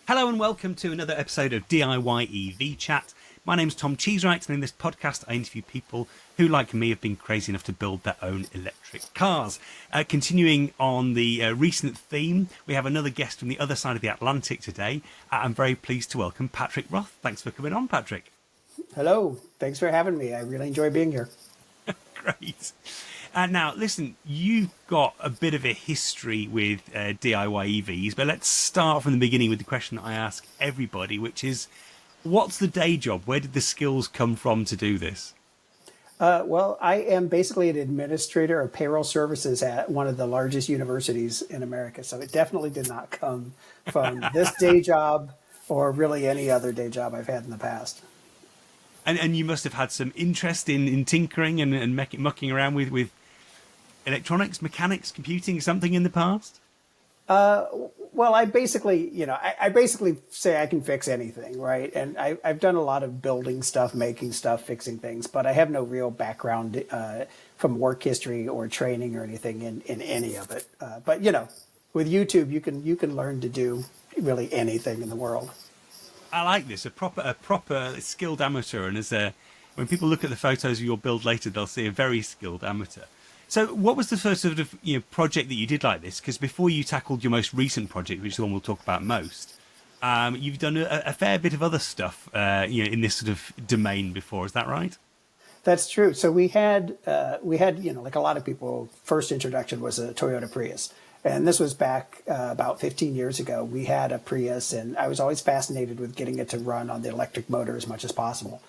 Hello and welcome to another episode of DIY EV Chat. My name's Tom Cheesewright, and in this podcast I interview people who, like me, have been crazy enough to build their own electric cars. Continuing on the recent theme, we have another guest from the other side of the Atlantic today. I'm very pleased to welcome Patrick Roth. Thanks for coming on, Patrick. Hello. Thanks for having me. I really enjoy being here. Great. Now, listen, you've got a bit of a history with DIY EVs, but let's start from the beginning with the question that I ask everybody, which is, what's the day job? Where did the skills come from to do this? Well, I am basically an administrator of payroll services at one of the largest universities in America. So it definitely did not come from this day job or really any other day job I've had in the past. And you must have had some interest in tinkering and mucking around with electronics, mechanics, computing, something in the past? Well, I basically, I basically say I can fix anything, right? And I've done a lot of building stuff, making stuff, fixing things, but I have no real background from work history or training or anything in any of it. But with YouTube, you can learn to do really anything in the world. I like this, a proper skilled amateur, and when people look at the photos of your build later, they'll see a very skilled amateur. So what was the first sort of project that you did like this? Because before you tackled your most recent project, which is the one we'll talk about most, you've done a fair bit of other stuff in this sort of domain before. Is that right? That's true. So we had like a lot of people, first introduction was a Toyota Prius. And this was back about 15 years ago. We had a Prius, and I was always fascinated with getting it to run on the electric motor as much as possible.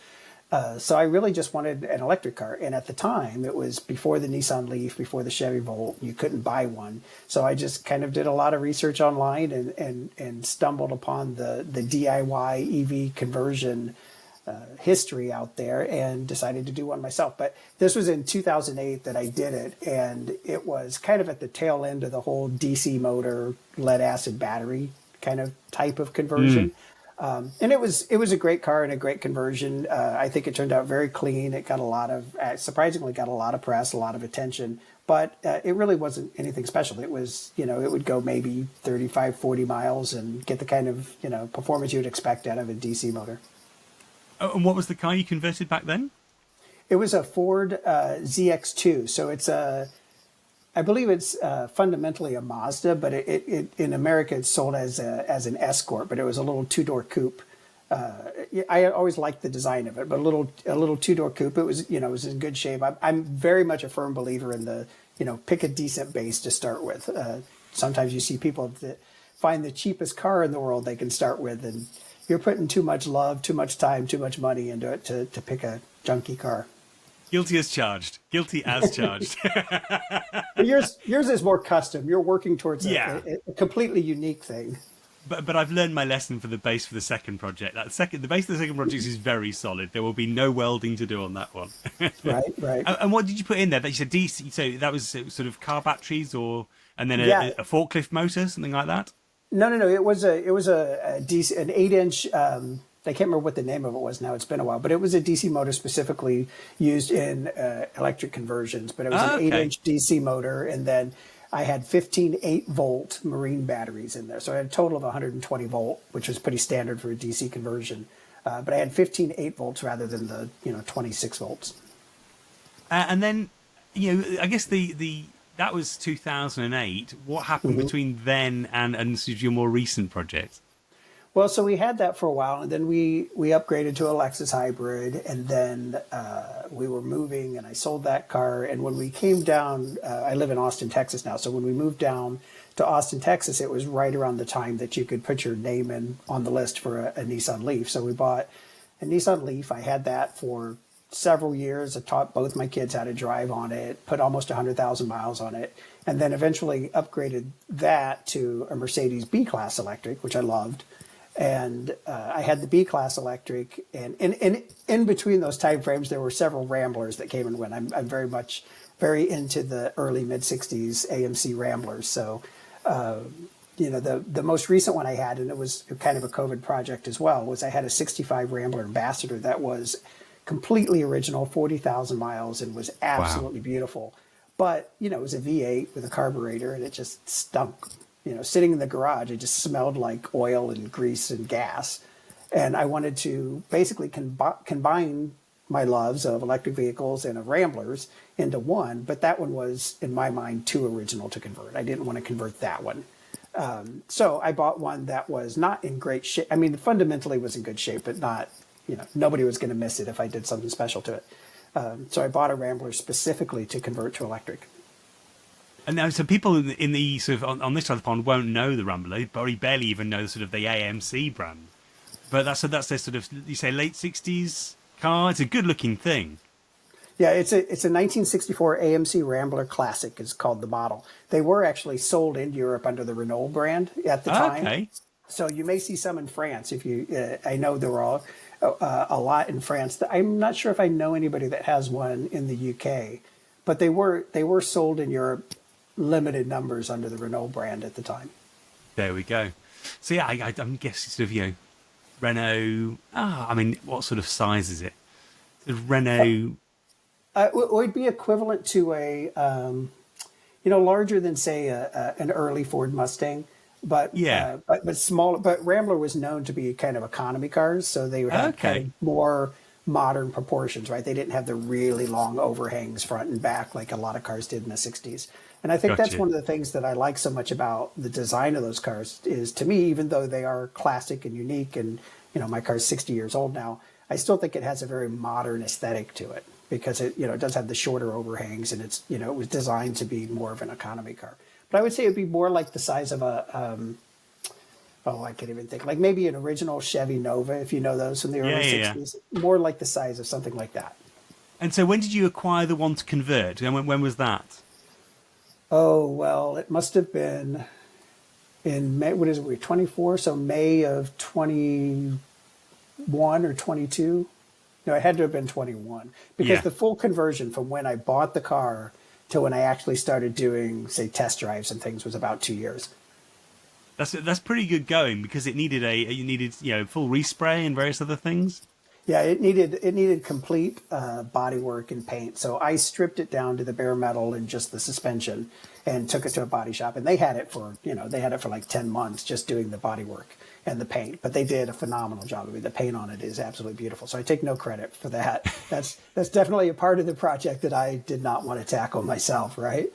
So I really just wanted an electric car. And at the time, it was before the Nissan Leaf, before the Chevy Volt. You couldn't buy one. So I just kind of did a lot of research online and stumbled upon the DIY EV conversion history out there and decided to do one myself. But this was in 2008 that I did it, and it was kind of at the tail end of the whole DC motor, lead acid battery kind of type of conversion. And it was a great car and a great conversion. I think it turned out very clean. It got surprisingly got a lot of press, a lot of attention, but it really wasn't anything special. It was, it would go maybe 35, 40 miles and get the kind of, performance you would expect out of a DC motor. Oh, and what was the car you converted back then? It was a Ford ZX2. So it's I believe it's fundamentally a Mazda, but it in America it's sold as an Escort, but it was a little two-door coupe. I always liked the design of it, but a little two-door coupe. It was it was in good shape. I'm very much a firm believer in the pick a decent base to start with. Sometimes you see people that find the cheapest car in the world they can start with, and you're putting too much love, too much time, too much money into it to pick a junky car. Guilty as charged. Guilty as charged. Yours is more custom. You're working towards a completely unique thing. But I've learned my lesson for the base for the second project. The base of the second project is very solid. There will be no welding to do on that one. Right. And what did you put in there? That you said DC. So that was sort of car batteries, and then a forklift motor, something like that. No. It was a DC, an 8-inch. I can't remember what the name of it was now. It's been a while, but it was a DC motor specifically used in electric conversions. But it was an 8-inch DC motor, and then I had 15 8-volt marine batteries in there. So I had a total of 120 volt, which was pretty standard for a DC conversion. But I had 15 8-volts rather than the 26 volts. And then, I guess that was 2008. What happened between then and sort of your more recent project? Well, so we had that for a while, and then we upgraded to a Lexus hybrid, and then we were moving, and I sold that car. And when we came down, I live in Austin, Texas now. So when we moved down to Austin, Texas, it was right around the time that you could put your name in on the list for a Nissan Leaf. So we bought a Nissan Leaf. I had that for several years. I taught both my kids how to drive on it, put almost 100,000 miles on it, and then eventually upgraded that to a Mercedes B-Class electric, which I loved. And I had the B-Class electric, and in between those time frames, there were several Ramblers that came and went. I'm very into the early mid-'60s AMC Ramblers. So, the most recent one I had, and it was kind of a COVID project as well, was I had a 65 Rambler Ambassador that was completely original, 40,000 miles, and was absolutely beautiful. But, it was a V8 with a carburetor, and it just stunk. sitting in the garage. It just smelled like oil and grease and gas. And I wanted to basically combine my loves of electric vehicles and of Ramblers into one, but that one was, in my mind, too original to convert. I didn't want to convert that one. So I bought one that was not in great shape. I mean, fundamentally was in good shape, but not, nobody was going to miss it if I did something special to it. So I bought a Rambler specifically to convert to electric. And now, so people in the sort of on this side of the pond won't know the Rambler, probably barely even know sort of the AMC brand. But that's their sort of, you say, late 60s car. It's a good looking thing. Yeah, it's a 1964 AMC Rambler Classic is called the model. They were actually sold in Europe under the Renault brand at the time. Okay. So you may see some in France. If you, I know there were a lot in France. I'm not sure if I know anybody that has one in the UK, but they were sold in Europe, limited numbers under the Renault brand at the time. There we go. So yeah, I'm guessing sort of Renault. I mean, what sort of size is it? The Renault. It would be equivalent to a, larger than say an early Ford Mustang, but Yeah. but smaller. But Rambler was known to be kind of economy cars, so they had kind of more modern proportions, right? They didn't have the really long overhangs front and back like a lot of cars did in the 60s. And I think that's one of the things that I like so much about the design of those cars is, to me, even though they are classic and unique, and my car's 60 years old now, I still think it has a very modern aesthetic to it because it does have the shorter overhangs, and it's it was designed to be more of an economy car. But I would say it'd be more like the size of a I can't even think, like maybe an original Chevy Nova, if you know those from the early 60s, more like the size of something like that. And so when did you acquire the one to convert? And when was that? Oh, well, it must have been in May. What is it? We're 24, so May of 21 or 22. No, it had to have been 21 because the full conversion from when I bought the car to when I actually started doing, say, test drives and things was about 2 years. That's pretty good going because it needed full respray and various other things. Yeah, it needed complete bodywork and paint. So I stripped it down to the bare metal and just the suspension, and took it to a body shop. And they had it for like 10 months just doing the bodywork and the paint. But they did a phenomenal job. I mean, the paint on it is absolutely beautiful. So I take no credit for that. That's definitely a part of the project that I did not want to tackle myself. Right.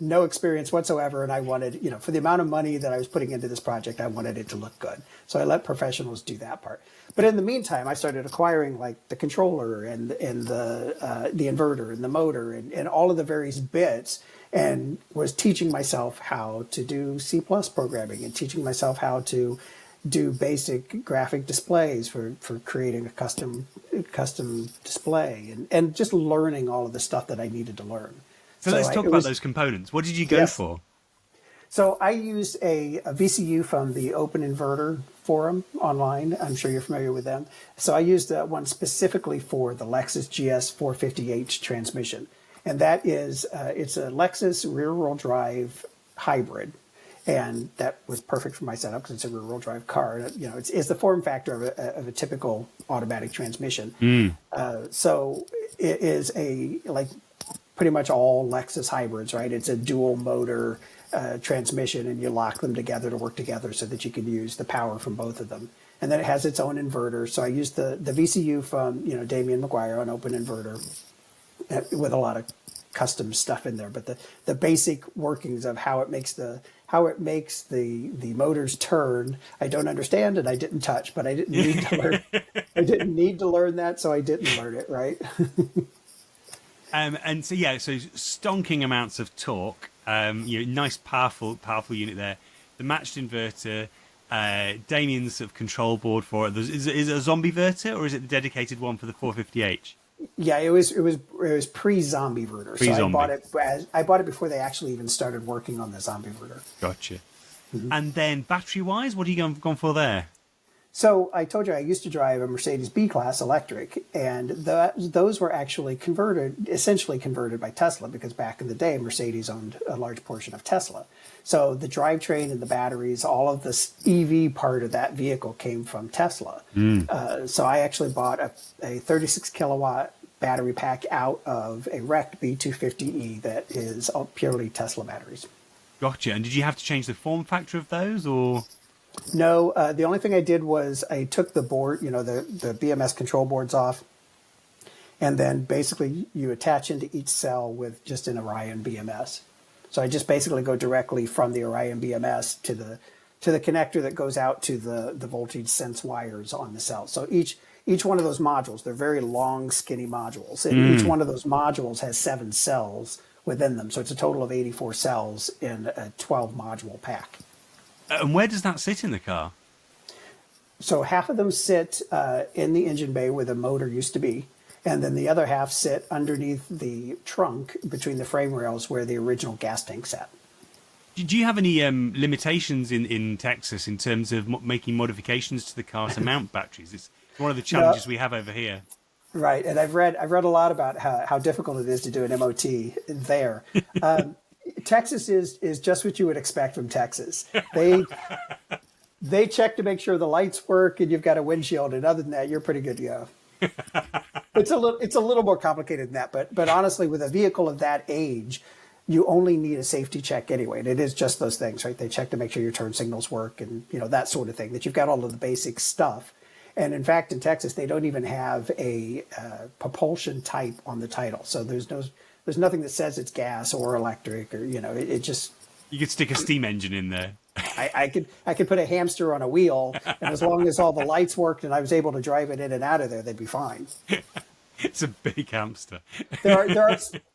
No experience whatsoever, and I wanted, for the amount of money that I was putting into this project, I wanted it to look good. So I let professionals do that part. But in the meantime, I started acquiring like the controller and the inverter and the motor and all of the various bits, and was teaching myself how to do C+ programming and teaching myself how to do basic graphic displays for creating a custom display and just learning all of the stuff that I needed to learn. So let's talk about those components. What did you go for? So I used a VCU from the Open Inverter forum online. I'm sure you're familiar with them. So I used one specifically for the Lexus GS 450h transmission. And that is, it's a Lexus rear-wheel drive hybrid. And that was perfect for my setup because it's a rear-wheel drive car. It's the form factor of a typical automatic transmission. So it is pretty much all Lexus hybrids, right? It's a dual motor transmission, and you lock them together to work together so that you can use the power from both of them. And then it has its own inverter. So I used the VCU from Damien McGuire on Open Inverter with a lot of custom stuff in there. But the basic workings of how it makes the motors turn, I don't understand, and I didn't touch, but I didn't need to learn. I didn't need to learn that, so I didn't learn it, right? And so stonking amounts of torque, nice powerful unit there. The matched inverter, Damien's sort of control board for it. Is it a zombie verter or is it the dedicated one for the 450h? Yeah, it was pre-zombie verter. So I bought it before they actually even started working on the zombie verter. Gotcha. Mm-hmm. And then battery wise, what are you gone for there? So I told you I used to drive a Mercedes B-Class electric, and those were actually essentially converted by Tesla, because back in the day, Mercedes owned a large portion of Tesla. So the drivetrain and the batteries, all of this EV part of that vehicle came from Tesla. So I actually bought a 36 kilowatt battery pack out of a wrecked B250E that is purely Tesla batteries. Gotcha. And did you have to change the form factor of those, or? No, the only thing I did was I took the board, the BMS control boards off, and then basically you attach into each cell with just an Orion BMS. So I just basically go directly from the Orion BMS to the connector that goes out to the voltage sense wires on the cell. So each one of those modules, they're very long, skinny modules, and each one of those modules has 7 cells within them. So it's a total of 84 cells in a 12 module pack. And where does that sit in the car? So half of them sit in the engine bay where the motor used to be, and then the other half sit underneath the trunk between the frame rails where the original gas tank sat. Do you have any limitations in Texas in terms of making modifications to the car to mount batteries? It's one of the challenges we have over here. Right, and I've read a lot about how difficult it is to do an MOT there. Texas is just what you would expect from Texas. They check to make sure the lights work and you've got a windshield, and other than that, you're pretty good to go. It's a little more complicated than that, but honestly, with a vehicle of that age, you only need a safety check anyway, and it is just those things, right? They check to make sure your turn signals work and that sort of thing. That you've got all of the basic stuff. And in fact, in Texas, they don't even have a propulsion type on the title, so there's nothing that says it's gas or electric, or it just. You could stick a steam engine in there. I could put a hamster on a wheel, and as long as all the lights worked and I was able to drive it in and out of there, they'd be fine. It's a big hamster. There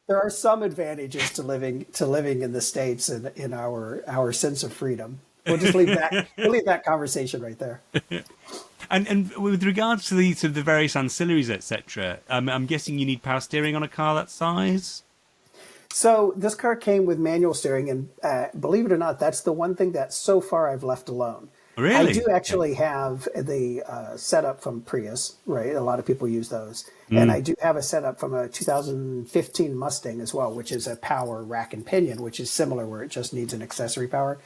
are some advantages to living in the States and in our sense of freedom. We'll just leave that conversation right there. And with regards to the various ancillaries, etc., I'm guessing you need power steering on a car that size. So this car came with manual steering, and believe it or not, that's the one thing that so far I've left alone. Really? I do actually have the setup from Prius, right? A lot of people use those. And I do have a setup from a 2015 Mustang as well, which is a power rack and pinion, which is similar, where it just needs an accessory power.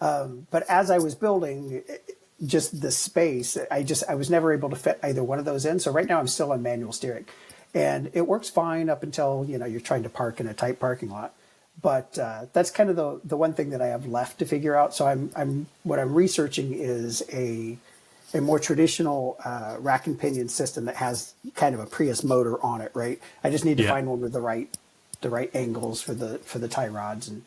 But as I was building just the space, I was never able to fit either one of those in. So right now I'm still on manual steering. And it works fine up until, you're trying to park in a tight parking lot. But that's kind of the one thing that I have left to figure out. So what I'm researching is a more traditional rack and pinion system that has kind of a Prius motor on it, right? I just need to find one with the right angles for the tie rods, and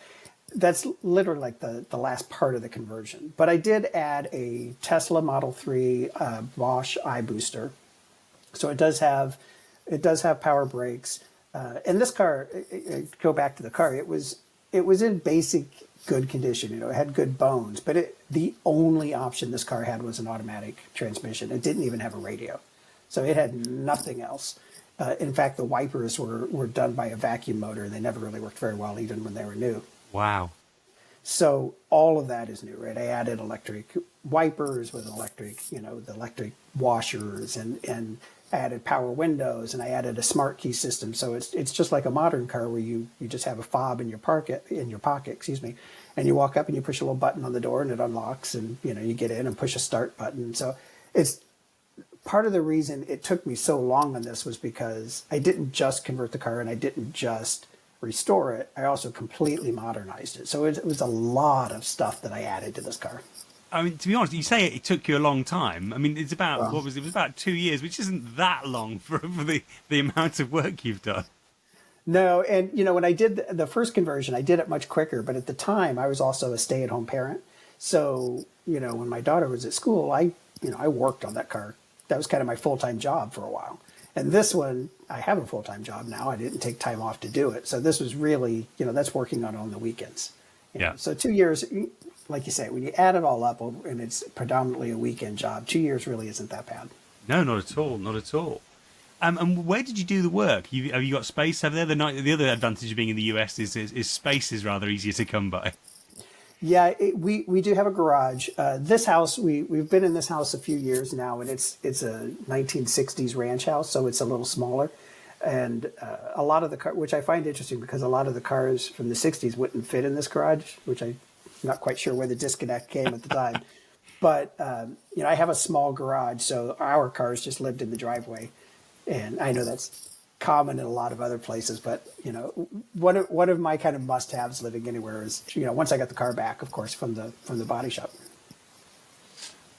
that's literally like the last part of the conversion. But I did add a Tesla Model 3 Bosch iBooster, so it does have power brakes. And this car, go back to the car, it was in basic good condition. It had good bones, but the only option this car had was an automatic transmission. It didn't even have a radio, so it had nothing else. In fact, the wipers were done by a vacuum motor, and they never really worked very well, even when they were new. Wow. So all of that is new, right? I added electric wipers with the electric washers, and I added power windows, and I added a smart key system. So it's just like a modern car where you just have a fob in your pocket, and you walk up and you push a little button on the door and it unlocks, and you get in and push a start button. So it's part of the reason it took me so long on this was because I didn't just convert the car and I didn't just restore it. I also completely modernized it. So it was a lot of stuff that I added to this car. I mean, to be honest, you say it took you a long time. I mean, it's about, it was about 2 years, which isn't that long for the amount of work you've done. No, and when I did the first conversion, I did it much quicker. But at the time, I was also a stay-at-home parent. So, when my daughter was at school, I worked on that car. That was kind of my full-time job for a while. And this one, I have a full-time job now. I didn't take time off to do it. So this was really, that's working on the weekends. Yeah. So 2 years, like you say, when you add it all up, and it's predominantly a weekend job, 2 years really isn't that bad. No, not at all. Not at all. And where did you do the work? Have you got space over there? The other advantage of being in the US is space is rather easier to come by. Yeah, we do have a garage. This house, we've been in this house a few years now, and it's a 1960s ranch house, so it's a little smaller. And a lot of the car, which I find interesting because a lot of the cars from the 60s wouldn't fit in this garage, which I'm not quite sure where the disconnect came at the time. But, I have a small garage, so our cars just lived in the driveway. And I know that's common in a lot of other places. But, one of my kind of must-haves living anywhere is, once I got the car back, of course, from the body shop.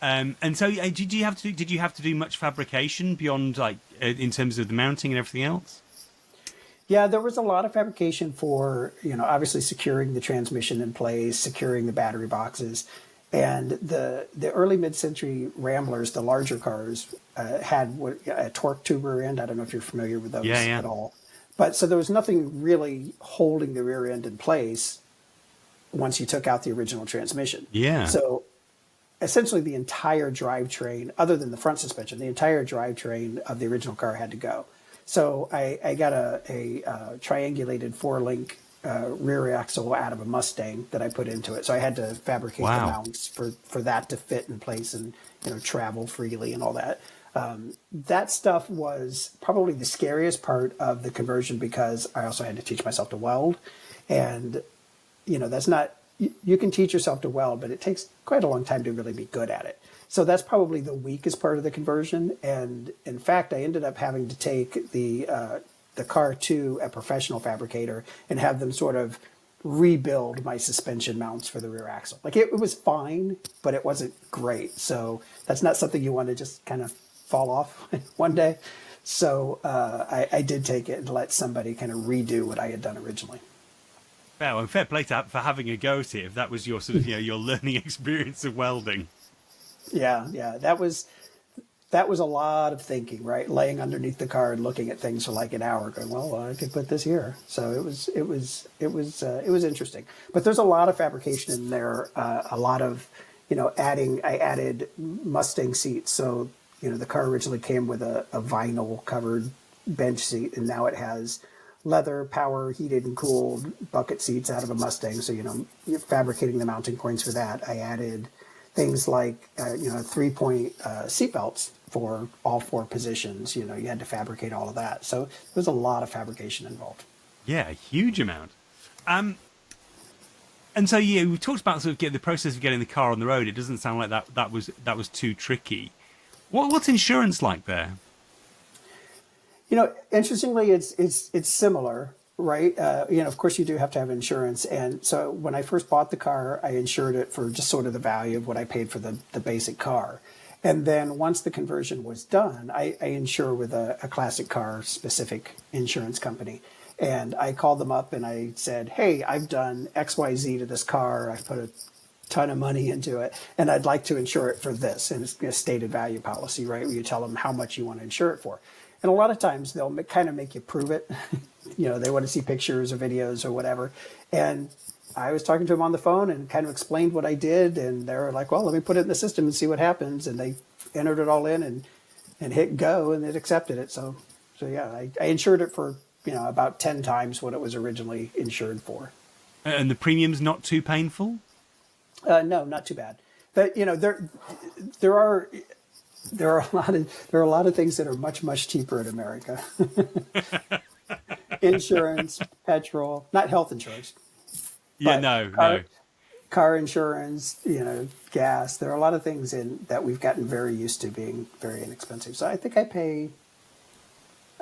And so, did you have to do much fabrication beyond in terms of the mounting and everything else? Yeah, there was a lot of fabrication for, obviously securing the transmission in place, securing the battery boxes. And the early mid-century Ramblers, the larger cars, had a torque tube rear end. I don't know if you're familiar with those at all. But so there was nothing really holding the rear end in place once you took out the original transmission. Yeah. So essentially the entire drivetrain, other than the front suspension, the entire drivetrain of the original car had to go. So I got a triangulated 4-link rear axle out of a Mustang that I put into it. So I had to fabricate the mounts for that to fit in place and travel freely and all that. That stuff was probably the scariest part of the conversion because I also had to teach myself to weld. And, that's not, you can teach yourself to weld, but it takes quite a long time to really be good at it. So that's probably the weakest part of the conversion. And in fact, I ended up having to take the car to a professional fabricator and have them sort of rebuild my suspension mounts for the rear axle. Like it was fine, but it wasn't great. So that's not something you want to just kind of fall off one day. So I did take it and let somebody kind of redo what I had done originally. Well, and fair play for having a go at it, if that was your sort of your learning experience of welding. Yeah, that was a lot of thinking, right? Laying underneath the car and looking at things for like an hour, going, "Well, I could put this here." So it was interesting. But there's a lot of fabrication in there. A lot of, I added Mustang seats. So the car originally came with a vinyl covered bench seat, and now it has leather, power, heated and cooled bucket seats out of a Mustang. So you're fabricating the mounting points for that. I added things like 3-point seat belts for all 4 positions. You had to fabricate all of that. So there's a lot of fabrication involved. Yeah, a huge amount. And so we talked about sort of the process of getting the car on the road. It doesn't sound like that was too tricky. What's insurance like there? Interestingly, it's similar, right? Of course you do have to have insurance. And so when I first bought the car, I insured it for just sort of the value of what I paid for the basic car. And then once the conversion was done, I insure with a classic car specific insurance company. And I called them up and I said, "Hey, I've done XYZ to this car. I've put a ton of money into it and I'd like to insure it for this." And it's a stated value policy, right? Where you tell them how much you want to insure it for. And a lot of times they'll kind of make you prove it. They want to see pictures or videos or whatever. And I was talking to them on the phone and kind of explained what I did. And they were like, "Well, let me put it in the system and see what happens." And they entered it all in and hit go and it accepted it. So yeah, I insured it for, about 10 times what it was originally insured for. And the premium's not too painful? No, not too bad. But, there are a lot of things that are much, much cheaper in America. Insurance, petrol, not health insurance. Yeah, no. Car insurance, gas. There are a lot of things that we've gotten very used to being very inexpensive. So I think I pay,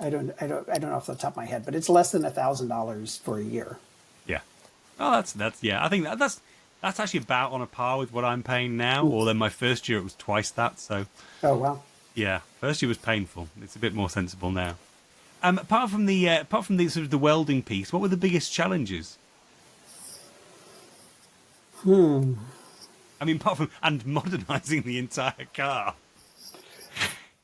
I don't know off the top of my head, but it's less than $1,000 for a year. Yeah. Oh, that's yeah. I think that's actually about on a par with what I'm paying now. Although my first year it was twice that. So. Oh wow. Yeah, first year was painful. It's a bit more sensible now. Apart from the sort of the welding piece, what were the biggest challenges? I mean, apart from and modernising the entire car.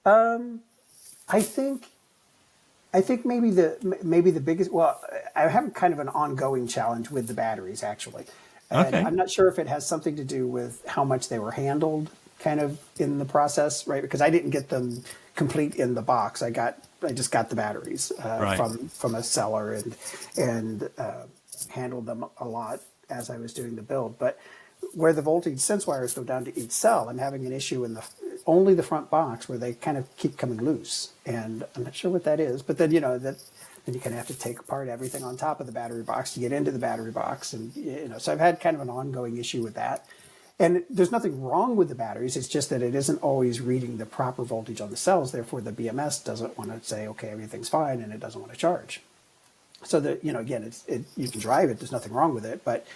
I think maybe the biggest. Well, I have kind of an ongoing challenge with the batteries actually. And okay. I'm not sure if it has something to do with how much they were handled kind of in the process, right? Because I didn't get them complete in the box. I just got the batteries right. from a seller and handled them a lot as I was doing the build. But where the voltage sense wires go down to each cell, I'm having an issue in only the front box where they kind of keep coming loose. And I'm not sure what that is. But then, then you kind of have to take apart everything on top of the battery box to get into the battery box. And, so I've had kind of an ongoing issue with that. And there's nothing wrong with the batteries. It's just that it isn't always reading the proper voltage on the cells. Therefore, the BMS doesn't want to say, okay, everything's fine, and it doesn't want to charge. So that, again, you can drive it. There's nothing wrong with it. But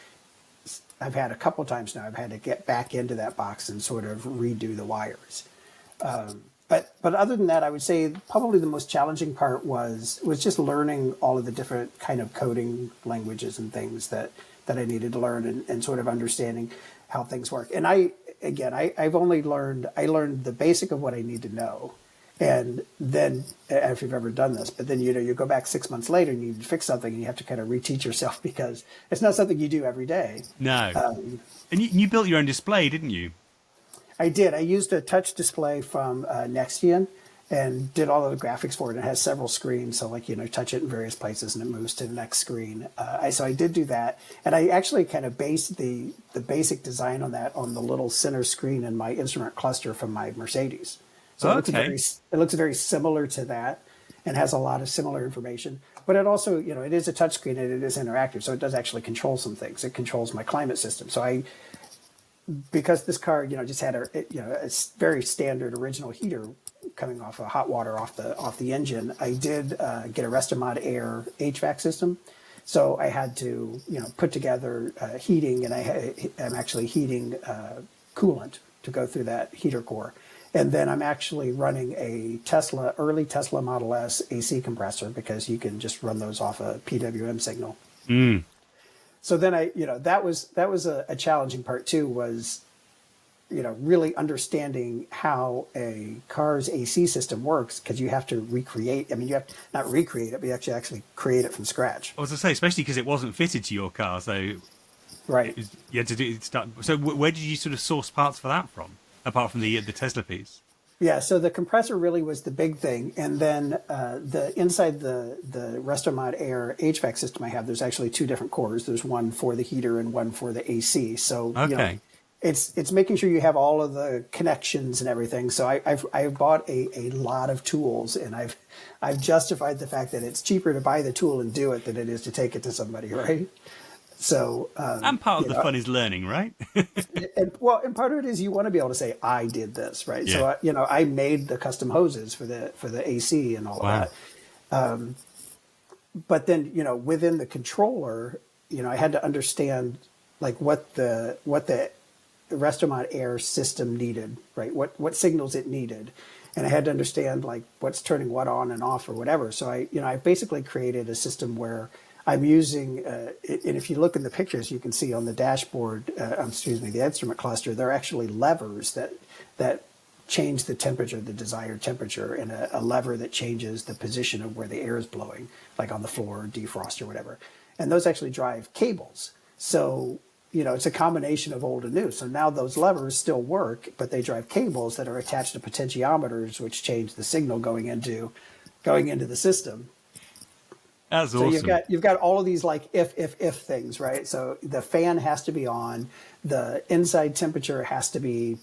I've had a couple times now, I've had to get back into that box and sort of redo the wires. But other than that, I would say probably the most challenging part was just learning all of the different kind of coding languages and things that I needed to learn, and sort of understanding how things work. And I learned the basic of what I need to know. And then, if you've ever done this, but then, you go back 6 months later and you need to fix something and you have to kind of reteach yourself because it's not something you do every day. No. And you built your own display, didn't you? I did. I used a touch display from Nexian and did all of the graphics for it. It has several screens, so touch it in various places and it moves to the next screen. So I did do that, and I actually kind of based the basic design on that on the little center screen in my instrument cluster from my Mercedes. So it looks very similar to that, and has a lot of similar information. But it also, it is a touch screen and it is interactive, so it does actually control some things. It controls my climate system. So because this car, just had a very standard original heater coming off of hot water off the engine, I did get a Restomod Air HVAC system. So I had to, put together heating, and I'm actually heating coolant to go through that heater core. And then I'm actually running a early Tesla Model S AC compressor, because you can just run those off a PWM signal. Mm. So then that was a challenging part too, was, really understanding how a car's AC system works, because you have to recreate. I mean, you have to not recreate it, but you actually create it from scratch. I was going to say, especially because it wasn't fitted to your car, so right. You had to do start. So where did you sort of source parts for that from, apart from the Tesla piece? Yeah, so the compressor really was the big thing, and then inside the Restomod Air HVAC system I have, there's actually two different cores. There's one for the heater and one for the AC. So okay. It's making sure you have all of the connections and everything. So I've bought a lot of tools, and I've justified the fact that it's cheaper to buy the tool and do it than it is to take it to somebody, right? So and part of the fun is learning, right? and part of it is you want to be able to say I did this, right? Yeah. So I made the custom hoses for the AC and all of that. But then within the controller, I had to understand like what the Restomod Air system needed, right? What signals it needed, and I had to understand like what's turning what on and off or whatever. So I basically created a system where I'm using, and if you look in the pictures, you can see on the dashboard, the instrument cluster, there are actually levers that change the temperature, the desired temperature, and a lever that changes the position of where the air is blowing, like on the floor, defrost or whatever. And those actually drive cables. So, it's a combination of old and new. So now those levers still work, but they drive cables that are attached to potentiometers, which change the signal going into the system. That's so awesome. You've got all of these like if things, right? So the fan has to be on, the inside temperature has to be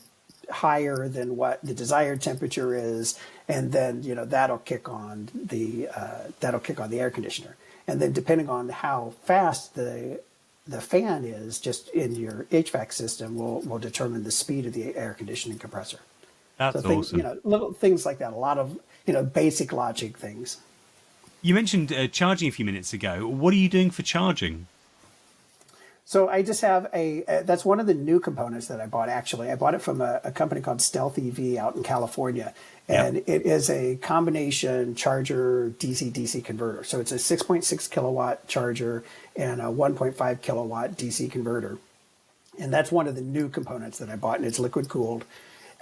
higher than what the desired temperature is, and then that'll kick on the air conditioner. And then depending on how fast the fan is just in your HVAC system will determine the speed of the air conditioning compressor. That's so things, awesome. Little things like that, a lot of basic logic things. You mentioned charging a few minutes ago. What are you doing for charging? So I just have that's one of the new components that I bought, actually. I bought it from a company called Stealth EV out in California. And It is a combination charger DC-DC converter. So it's a 6.6 kilowatt charger and a 1.5 kilowatt DC converter. And that's one of the new components that I bought, and it's liquid cooled.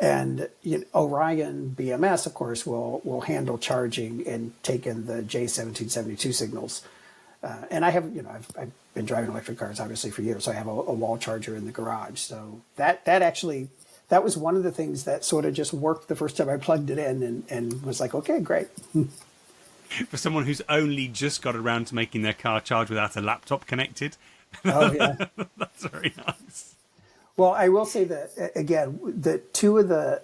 And Orion BMS, of course, will handle charging and take in the J1772 signals. And I have, I've been driving electric cars obviously for years, so I have a wall charger in the garage. So that was one of the things that sort of just worked the first time I plugged it in, and was like, okay, great. For someone who's only just got around to making their car charge without a laptop connected, oh yeah, that's very nice. Well, I will say that again, the two of the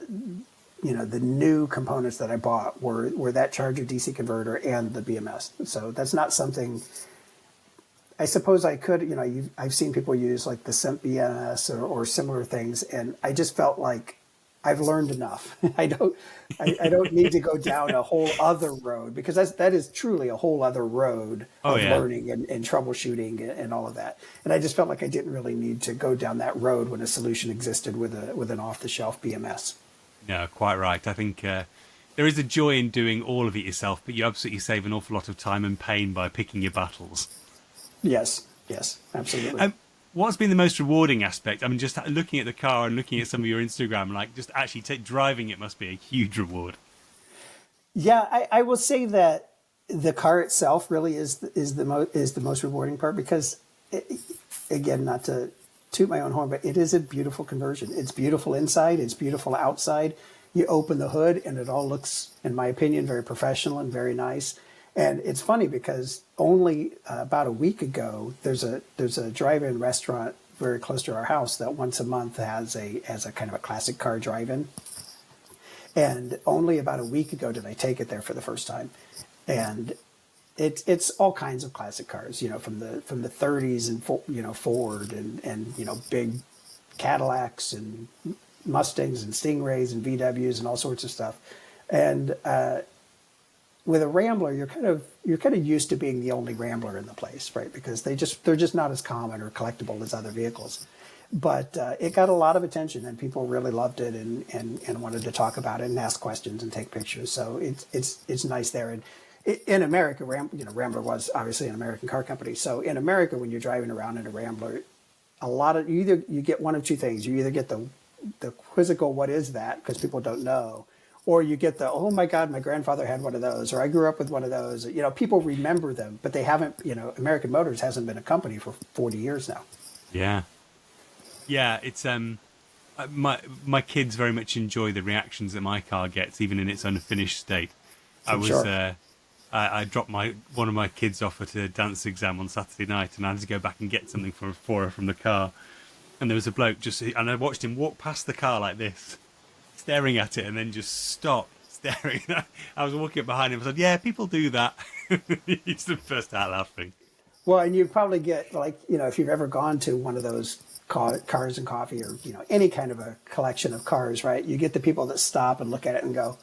new components that I bought were that charger DC converter and the BMS. So that's not something I suppose I could, I've seen people use like the Simp BMS or similar things, and I just felt like I've learned enough. I don't need to go down a whole other road, because that is truly a whole other road Oh of yeah. learning and troubleshooting and all of that. And I just felt like I didn't really need to go down that road when a solution existed with an off-the-shelf BMS. No, quite right. I think there is a joy in doing all of it yourself, but you absolutely save an awful lot of time and pain by picking your battles. Yes, absolutely. What's been the most rewarding aspect? I mean, just looking at the car and looking at some of your Instagram, like just actually driving it must be a huge reward. Yeah, I will say that the car itself really is the most rewarding part, because again, not to toot my own horn, but it is a beautiful conversion. It's beautiful inside, it's beautiful outside. You open the hood and it all looks, in my opinion, very professional and very nice. And it's funny because only about a week ago, there's a drive-in restaurant very close to our house that once a month has a kind of a classic car drive-in. And only about a week ago did I take it there for the first time. And it's all kinds of classic cars, from the 30s and Ford and big Cadillacs and Mustangs and Stingrays and VWs and all sorts of stuff. And with a Rambler, you're kind of used to being the only Rambler in the place, right? Because they're just not as common or collectible as other vehicles. But it got a lot of attention, and people really loved it and wanted to talk about it and ask questions and take pictures. So it's nice there. And in America, Rambler was obviously an American car company. So in America, when you're driving around in a Rambler, you get one of two things. You either get the quizzical "what is that?" because people don't know, or you get the "oh my God, my grandfather had one of those," or "I grew up with one of those." People remember them, but they haven't. American Motors hasn't been a company for 40 years now. Yeah, it's my kids very much enjoy the reactions that my car gets, even in its unfinished state. I dropped one of my kids off at a dance exam on Saturday night, and I had to go back and get something for her from the car. And there was a bloke and I watched him walk past the car like this, staring at it, and then just stop staring. I was walking up behind him and said, "Yeah, people do that." He's the first out laughing. Well, and you probably get if you've ever gone to one of those cars and coffee, or any kind of a collection of cars, right? You get the people that stop and look at it and go,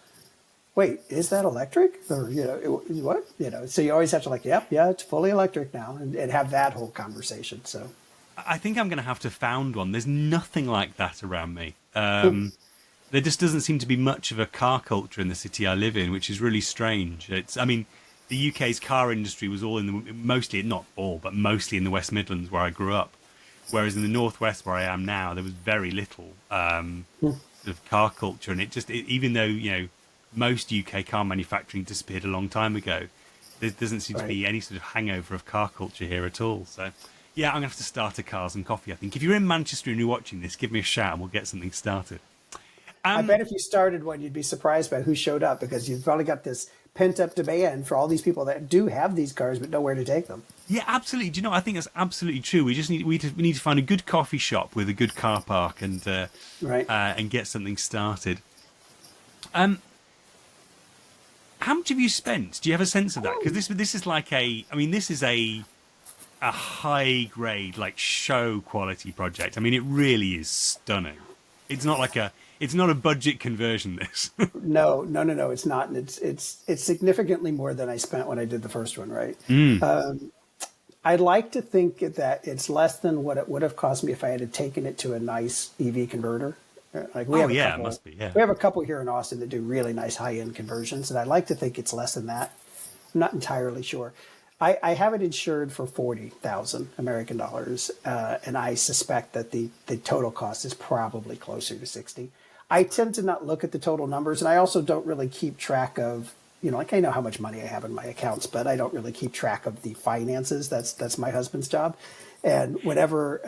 "Wait, is that electric?" Or what? So you always have to yeah, it's fully electric now, and have that whole conversation. So I think I'm going to have to found one. There's nothing like that around me. There just doesn't seem to be much of a car culture in the city I live in, which is really strange. The UK's car industry was mostly in the West Midlands where I grew up. Whereas in the Northwest where I am now, there was very little sort of car culture. And even though, most UK car manufacturing disappeared a long time ago, there doesn't seem to be any sort of hangover of car culture here at all. So, yeah, I'm going to have to start a Cars and Coffee, I think. If you're in Manchester and you're watching this, give me a shout and we'll get something started. I bet if you started one, you'd be surprised by who showed up, because you've probably got this pent-up demand for all these people that do have these cars but nowhere to take them. Yeah, absolutely. Do you know, I think that's absolutely true. We just need to find a good coffee shop with a good car park and get something started. How much have you spent? Do you have a sense of that? Because this is this is a high grade, show quality project. I mean, it really is stunning. It's not a budget conversion. This. No, it's not. And it's significantly more than I spent when I did the first one. Right. I'd like to think that it's less than what it would have cost me if I had taken it to a nice EV converter. It must be. Yeah. We have a couple here in Austin that do really nice high-end conversions, and I'd like to think it's less than that. I'm not entirely sure. I have it insured for 40,000 American dollars, and I suspect that the total cost is probably closer to 60. I tend to not look at the total numbers, and I also don't really keep track of, I know how much money I have in my accounts, but I don't really keep track of the finances. That's my husband's job. And whenever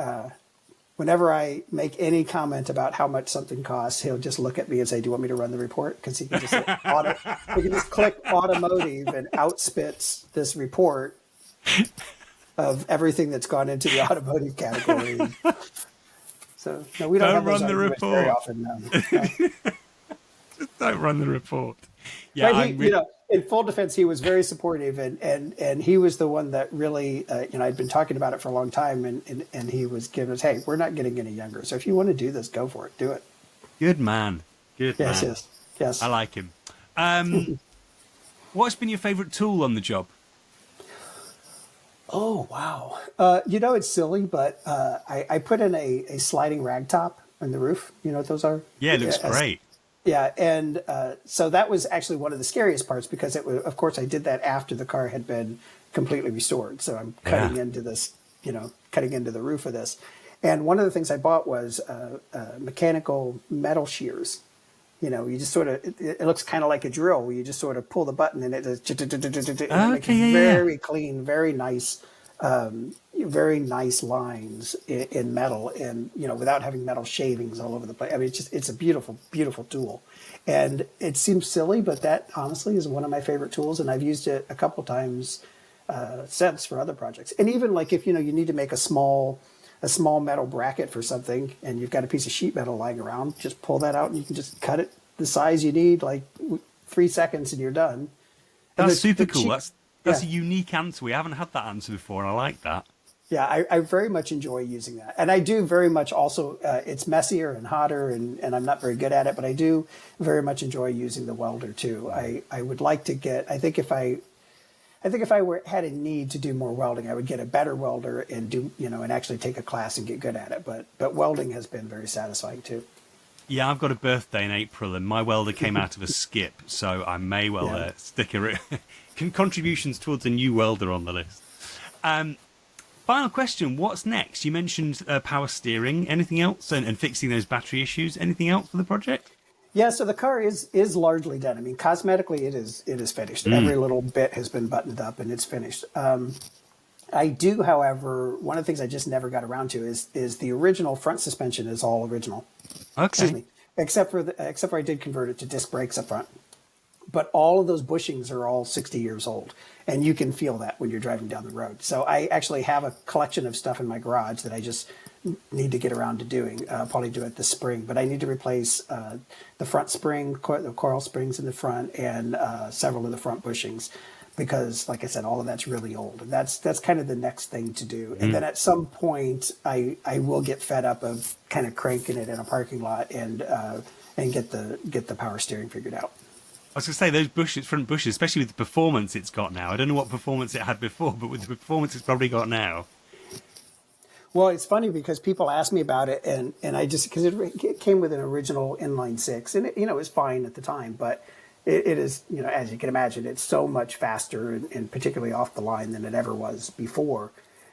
I make any comment about how much something costs, he'll just look at me and say, "Do you want me to run the report?" Because he can just he can just click automotive and outspits this report of everything that's gone into the automotive category. So no, we don't have those run the arguments report very often. No. Just don't run the report. Yeah, But in full defense, he was very supportive, and he was the one that really, I'd been talking about it for a long time, and he was giving us, hey, we're not getting any younger, so if you want to do this, go for it, do it. Good man. Good Yes, man. yes, yes. I like him. What's been your favorite tool on the job? Oh, wow. It's silly, but I put in a sliding rag top in the roof. You know what those are? Yeah, it looks great. Yeah, and so that was actually one of the scariest parts because it was, of course, I did that after the car had been completely restored. So I'm cutting into this, cutting into the roof of this. And one of the things I bought was mechanical metal shears. You just sort of, it looks kind of like a drill where you just sort of pull the button and it does, and it makes very clean, very nice lines in metal, and without having metal shavings all over the place. I mean, it's a beautiful, beautiful tool, and it seems silly, but that honestly is one of my favorite tools, and I've used it a couple times since for other projects. And even like if you need to make a small metal bracket for something, and you've got a piece of sheet metal lying around, just pull that out and you can just cut it the size you need, like 3 seconds, and you're done. That's super cool. That's a unique answer. We haven't had that answer before, and I like that. Yeah, I very much enjoy using that. And I do very much also, it's messier and hotter, and I'm not very good at it, but I do very much enjoy using the welder too. I would like to get, I think if I had a need to do more welding, I would get a better welder and do, and actually take a class and get good at it. But welding has been very satisfying too. Yeah, I've got a birthday in April, and my welder came out of a skip, so I may well stick contributions towards a new welder on the list. Final question, what's next? You mentioned power steering. Anything else? And fixing those battery issues. Anything else for the project? Yeah, so the car is largely done. I mean, cosmetically, it is finished. Every little bit has been buttoned up, and it's finished. I do, however, one of the things I just never got around to is the original front suspension is all original. Okay. Excuse me, except for I did convert it to disc brakes up front. But all of those bushings are all 60 years old, and you can feel that when you're driving down the road. So I actually have a collection of stuff in my garage that I just need to get around to doing. I'll probably do it this spring, but I need to replace the front spring, the coil springs in the front, and several of the front bushings, because, like I said, all of that's really old, and that's kind of the next thing to do. And then at some point, I will get fed up of kind of cranking it in a parking lot and get the power steering figured out. I was going to say, those front bushes, especially with the performance it's got now. I don't know what performance it had before, but with the performance it's probably got now. Well, it's funny because people ask me about it, and I just, because it came with an original inline six, and it was fine at the time, but it is, as you can imagine, it's so much faster and particularly off the line than it ever was before.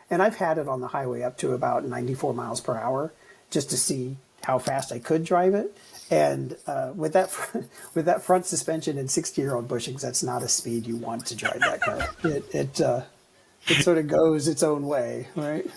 And I've had it on the highway up to about 94 miles per hour just to see how fast I could drive it. And with that front suspension and 60-year-old bushings, that's not a speed you want to drive that car. It sort of goes its own way, right?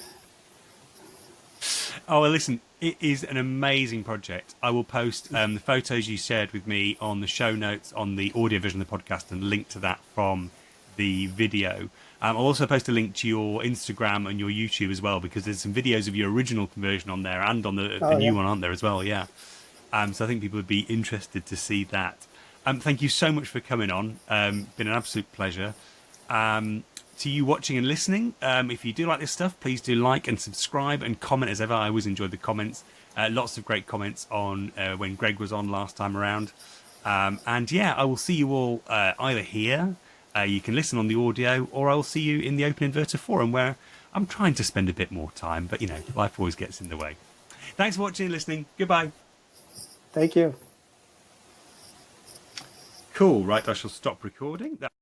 Oh, well, listen, it is an amazing project. I will post the photos you shared with me on the show notes on the audio version of the podcast and link to that from the video. I'll also post a link to your Instagram and your YouTube as well, because there's some videos of your original conversion on there and on the new one on there as well, yeah. So I think people would be interested to see that. Thank you so much for coming on. Been an absolute pleasure. To you watching and listening, if you do like this stuff, please do like and subscribe and comment as ever. I always enjoy the comments. Lots of great comments on when Greg was on last time around. And yeah, I will see you all either here, you can listen on the audio, or I will see you in the Open Inverter Forum, where I'm trying to spend a bit more time, but life always gets in the way. Thanks for watching and listening. Goodbye. Thank you. Cool. Right, I shall stop recording.